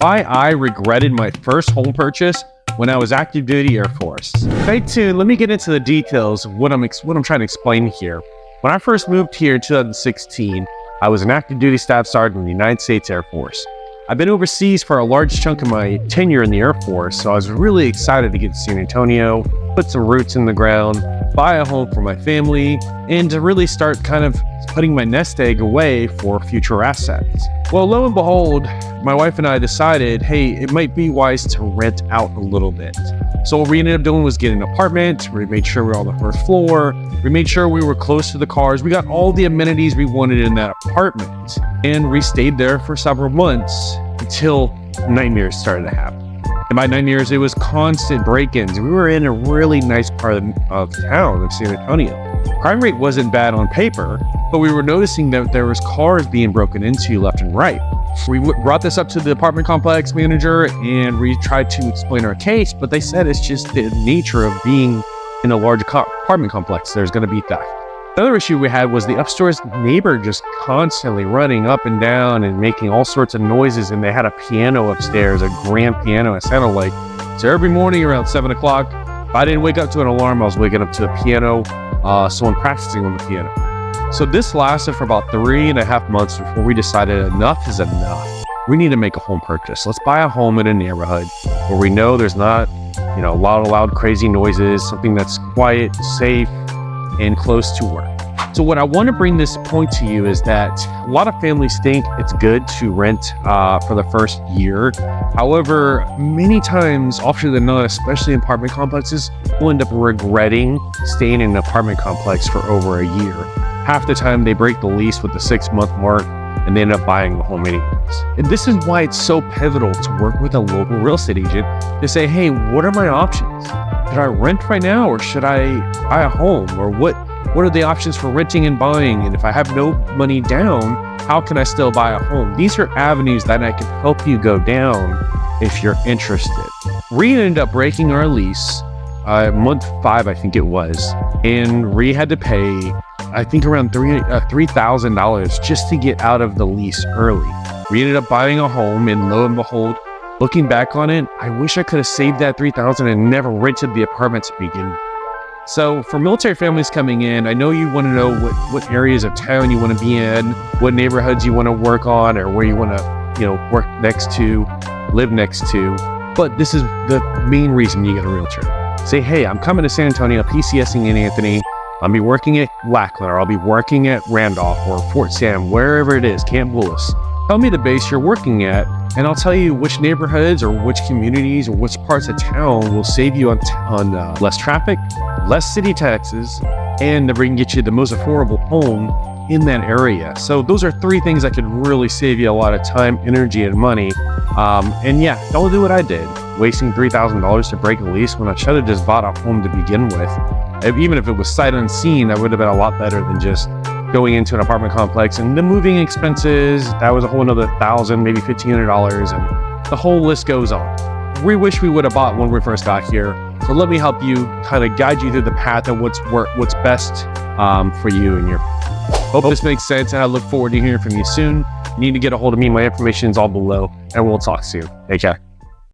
Why I regretted my first home purchase when I was active duty Air Force. Stay tuned. Let me get into the details of what I'm trying to explain here. When I first moved here in 2016, I was an active duty staff sergeant in the United States Air Force. I've been overseas for a large chunk of my tenure in the Air Force, so I was really excited to get to San Antonio, put some roots in the ground, buy a home for my family, and to really start kind of putting my nest egg away for future assets. Well, lo and behold, my wife and I decided, hey, it might be wise to rent out a little bit. So what we ended up doing was getting an apartment. We made sure we were on the first floor. We made sure we were close to the cars. We got all the amenities we wanted in that apartment. And we stayed there for several months until nightmares started to happen. And by nightmares, it was constant break-ins. We were in a really nice part of town of San Antonio. Crime rate wasn't bad on paper, but we were noticing that there was cars being broken into left and right. We brought this up to the apartment complex manager and we tried to explain our case, but they said it's just the nature of being in a large apartment complex. There's going to be theft. Another issue we had was the upstairs neighbor just constantly running up and down and making all sorts of noises, and they had a piano upstairs, a grand piano, it sounded like. So every morning around 7 o'clock, if I didn't wake up to an alarm, I was waking up to a piano, someone practicing on the piano. So this lasted for about 3.5 months before we decided enough is enough. We need to make a home purchase. Let's buy a home in a neighborhood where we know there's not, a lot of loud, crazy noises, something that's quiet, safe, and close to work. So what I want to bring this point to you is that a lot of families think it's good to rent for the first year. However, many times, often than not, especially in apartment complexes, we'll end up regretting staying in an apartment complex for over a year. Half the time they break the lease with the 6-month mark and they end up buying the home anyways. And this is why it's so pivotal to work with a local real estate agent to say, hey, what are my options? Should I rent right now or should I buy a home? Or what are the options for renting and buying? And if I have no money down, how can I still buy a home? These are avenues that I can help you go down if you're interested. We ended up breaking our lease month 5, I think it was, and we had to pay, I think, around $3,000 just to get out of the lease early. We ended up buying a home, and lo and behold, looking back on it, I wish I could have saved that $3,000 and never rented the apartment to begin with. So for military families coming in, I know you want to know what areas of town you want to be in, what neighborhoods you want to work on, or where you want to, work next to, live next to. But this is the main reason you get a realtor. Say, hey, I'm coming to San Antonio, PCSing in Anthony. I'll be working at Lackland, or I'll be working at Randolph or Fort Sam, wherever it is, Camp Bullis. Tell me the base you're working at, and I'll tell you which neighborhoods or which communities or which parts of town will save you on less traffic, less city taxes, and we can get you the most affordable home in that area. So those are 3 things that could really save you a lot of time, energy, and money. And yeah, don't do what I did, wasting $3,000 to break a lease when I should have just bought a home to begin with. Even if it was sight unseen, that would have been a lot better than just going into an apartment complex. And the moving expenses, that was a whole another $1,000, maybe $1,500, and the whole list goes on. We wish we would have bought when we first got here. So let me help you kind of guide you through the path of what's best for you and your. Hope this makes sense, and I look forward to hearing from you soon. You need to get a hold of me. My information is all below, and we'll talk soon. Take care.